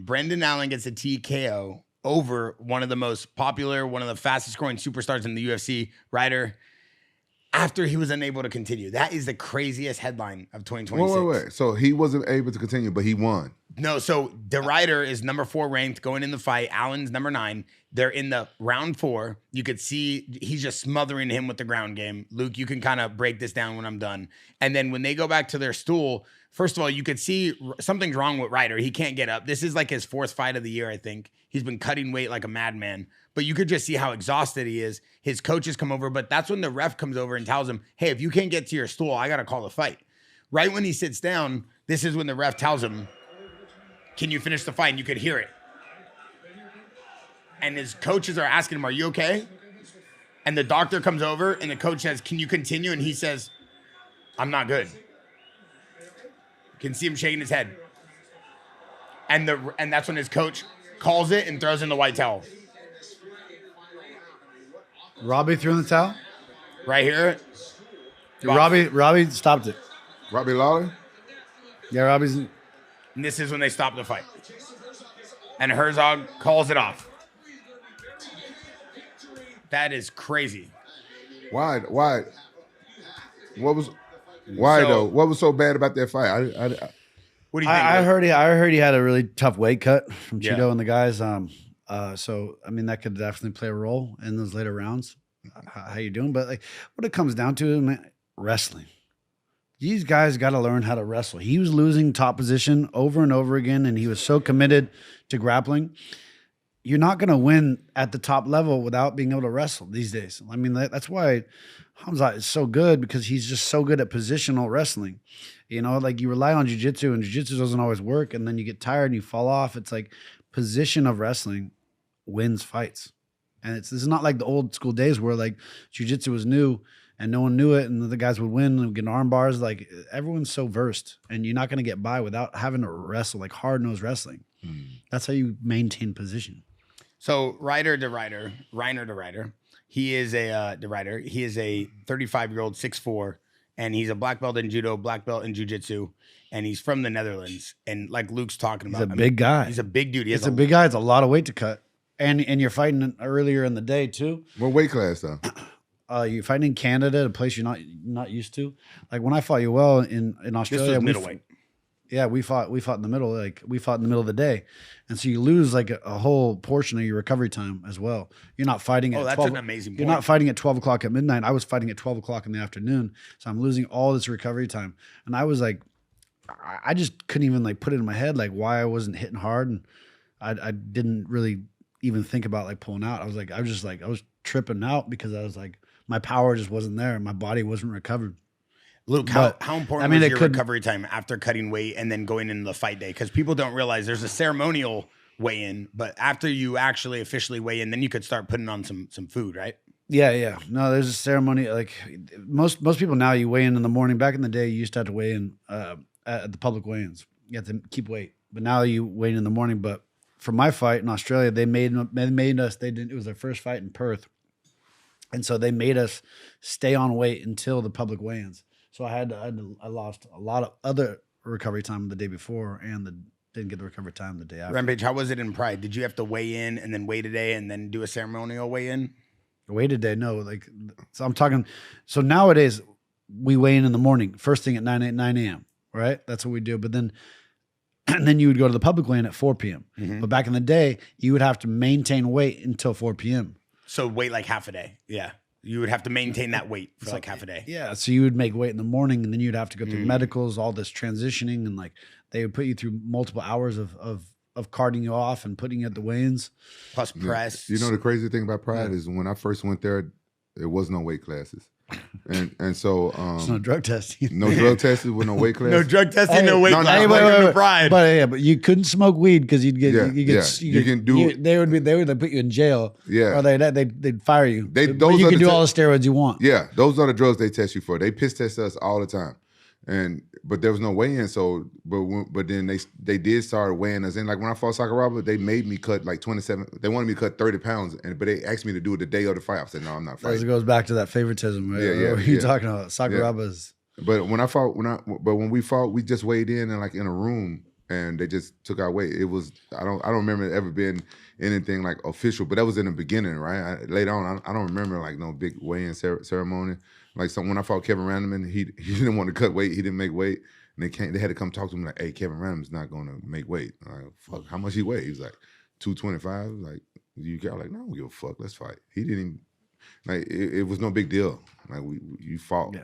Brendan Allen gets a TKO over one of the most popular, one of the fastest scoring superstars in the UFC, Ryder, after he was unable to continue. That is the craziest headline of 2026. Wait. So he wasn't able to continue, but he won. No, so the Ryder is number 4 ranked going in the fight. Allen's number 9. They're in the round 4. You could see he's just smothering him with the ground game. Luke, you can kind of break this down when I'm done. And then when they go back to their stool, first of all, you could see something's wrong with Ryder. He can't get up. This is like his 4th fight of the year, I think. He's been cutting weight like a madman. But you could just see how exhausted he is. His coaches come over, but that's when the ref comes over and tells him, hey, if you can't get to your stool, I got to call the fight. Right when he sits down, this is when the ref tells him, can you finish the fight? And you could hear it. And his coaches are asking him, are you okay? And the doctor comes over and the coach says, can you continue? And he says, I'm not good. You can see him shaking his head. And that's when his coach calls it and throws in the white towel. Robbie threw in the towel? Right here. Robbie stopped it. Robbie Lawler? Yeah, Robbie's... And this is when they stop the fight. And Herzog calls it off. That is crazy. Why? What was so bad about that fight? What do you think? I heard he had a really tough weight cut from Chino and the guys. So I mean that could definitely play a role in those later rounds. How you doing? But like, what it comes down to, man, wrestling. These guys got to learn how to wrestle. He was losing top position over and over again, and he was so committed to grappling. You're not going to win at the top level without being able to wrestle these days. I mean, that's why Khamzat is so good, because he's just so good at positional wrestling. You know, like you rely on jiu-jitsu, and jiu-jitsu doesn't always work, and then you get tired and you fall off. It's like position of wrestling wins fights. And this is not like the old school days where like jiu-jitsu was new and no one knew it, and the guys would win and get arm bars. Like everyone's so versed, and you're not going to get by without having to wrestle, like hard-nosed wrestling. That's how you maintain position. So Reiner to Ryder. He is a 35-year-old, 6'4", and he's a black belt in judo, black belt in jiu-jitsu, and he's from the Netherlands. And like Luke's talking about, He's a big guy. He's a big dude. He's a big guy. It's a lot of weight to cut. And you're fighting earlier in the day too. What weight class though? You're fighting in Canada, a place you're not used to. Like when I fought you well in Australia, this was middleweight. We fought in the middle. Like we fought in the middle of the day, and so you lose like a whole portion of your recovery time as well. You're not fighting at 12. That's an amazing point. You're not fighting at 12 o'clock at midnight. I was fighting at 12 o'clock in the afternoon, so I'm losing all this recovery time. And I was like, I just couldn't even like put it in my head like why I wasn't hitting hard, and I didn't really even think about like pulling out. I was tripping out because I was like, my power just wasn't there. My body wasn't recovered. Luke, how important was your recovery time after cutting weight and then going into the fight day? Because people don't realize there's a ceremonial weigh-in, but after you actually officially weigh in, then you could start putting on some food, right? Yeah. No, there's a ceremony. Like most people now, you weigh in the morning. Back in the day, you used to have to weigh in at the public weigh-ins. You have to keep weight. But now you weigh in the morning. But for my fight in Australia, they made us. It was their first fight in Perth, and so they made us stay on weight until the public weigh-ins. So I lost a lot of other recovery time the day before, and didn't get the recovery time the day after. Rampage, how was it in Pride? Did you have to weigh in and then wait a day and then do a ceremonial weigh-in? Wait a day, no. Like, so I'm talking. So nowadays we weigh in the morning, first thing at 9 a.m. Right? That's what we do. But then, and then you would go to the public weigh-in at 4 p.m. Mm-hmm. But back in the day, you would have to maintain weight until 4 p.m. So wait like half a day. Yeah. You would have to maintain that weight for like half a day. Yeah. So you would make weight in the morning, and then you'd have to go through medicals, all this transitioning, and like they would put you through multiple hours of carting you off and putting you at the weigh-ins. Plus press. You know the crazy thing about Pride is when I first went there, there was no weight classes. And so there's no drug testing. No drug testing with no weight class. No drug testing, no weight class. Wait. Pride. But you couldn't smoke weed because you they would put you in jail. Yeah. Or they'd fire you. You can do all the steroids you want. Yeah, those are the drugs they test you for. They piss test us all the time. But there was no weigh-in, so but then they did start weighing us in. Like when I fought Sakuraba, they made me cut like 27. They wanted me to cut 30 pounds, but they asked me to do it the day of the fight. I said, no, I'm not fighting. It goes back to that favoritism, right? Yeah. What are you talking about? Sakuraba's. But when we fought, we just weighed in and like in a room, and they just took our weight. It was I don't remember it ever being anything like official, but that was in the beginning, right? Later on, I don't remember like no big weigh-in ceremony. Like when I fought Kevin Randleman, he didn't want to cut weight, he didn't make weight, and they had to come talk to him like, hey, Kevin Randleman's not going to make weight. I'm like, fuck, how much he weigh? He was like 225. Like, you got like, no, I don't give a fuck, let's fight. He didn't even, like it was no big deal. Like you fought. Yeah.